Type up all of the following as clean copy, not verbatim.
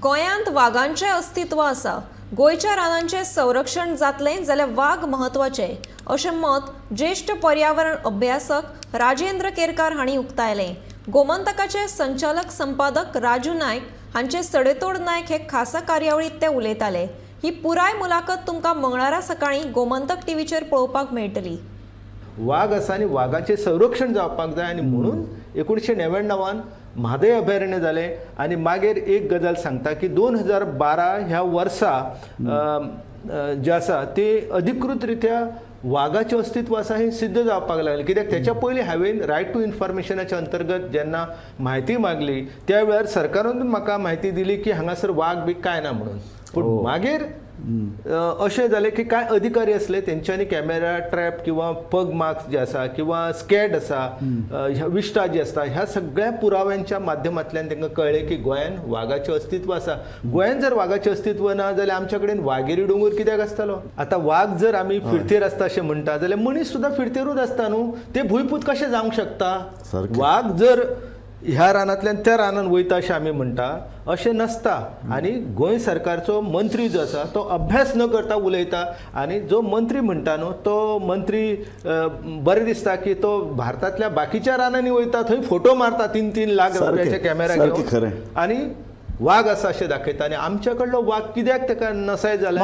गोंयांत वाघांचें अस्तित्व आसा। गोंयच्या रानांचें संरक्षण जातलें जाल्यार वाघ महत्वाचे अशें मत ज्येष्ठ पर्यावरण अभ्यासक राजेंद्र केरकार हांणी उक्तायलें। गोमंतकाचे संचालक संपादक राजू नायक हांचे सडेतोड नायक हे खासा कार्यावळींत ते उलयताले। ही पुराय मुलाखत तुमकां मंगळारा सकाळीं गोमंतक टीव्हीचेर पळोवपाक मेळटली। वाघ आसा आनी वाघाचें संरक्षण जावपाक जाय आनी म्हणून 1999 म्हादय अभयारण्य जालें आनी मागीर एक गजाल सांगता की 2012 ह्या वर्सा जे आसा ते अधिकृत रित्या वाघाचें अस्तित्व आसा हें सिद्ध जावपाक लागलें। कित्याक त्याच्या पयलीं हांवें रायट टू इन्फॉर्मेशनाच्या अंतर्गत जेन्ना म्हायती मागली त्या वेळार सरकारान म्हाका म्हायती दिली की हांगासर वाघ बी काय ना म्हणून। पूण मागीर अशें जालें की कांय अधिकारी असले तेंच्यांनी कॅमेरा ट्रॅप किंवा पग मार्क्स जे आसा किंवा स्कॅड आसा विश्टा जी आसता ह्या सगळ्या पुराव्यांच्या माध्यमांतल्यान तांकां कळ्ळें की गोंयान वाघाचें अस्तित्व आसा। गोंयान जर वाघाचें अस्तित्व ना जाल्यार आमच्या कडेन वाघेरी दोंगर कित्याक आसतालो? आतां वाघ जर आमी फिरतेर आसता अशें म्हणटा जाल्यार मनीस सुद्दां फिरतेरूच आसता न्हू, ते भुंयपूत कशें जावंक शकता? वाघ जर ह्या रानांतल्यान त्या रानान वयता अशें आमी म्हणटा अशें नसता। आनी गोंय सरकारचो मंत्री जो आसा तो अभ्यास न करता उलयता आनी जो मंत्री म्हणटा न्हू तो मंत्री बरें दिसता की तो भारतांतल्या बाकीच्या रानांनी वयता थंय फोटो मारता 3-3 लाख रुपयाचे कॅमेरा घेवन आनी वाघ आसा अशें दाखयता आनी आमच्या कडलो वाघ कित्याक ताका नसाय जाला?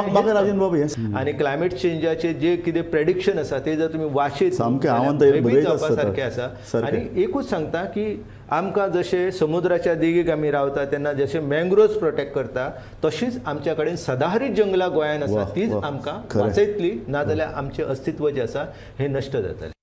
आनी क्लायमेट चेंजाचे जे कितें प्रेडिक्शन आसा ते जर तुमी वाचीत जावपा सारकें आसा। आनी एकूच सांगता की आमकां जशें समुद्राच्या देगेक आमी रावता तेन्ना जशें मँग्रोव्ज प्रोटेक्ट करता तशीच आमच्या कडेन सदाहरीत जंगलां गोंयान आसा तीच आमकां वाचयतली, नाजाल्यार आमचें अस्तित्व जें आसा हें नश्ट जातलें।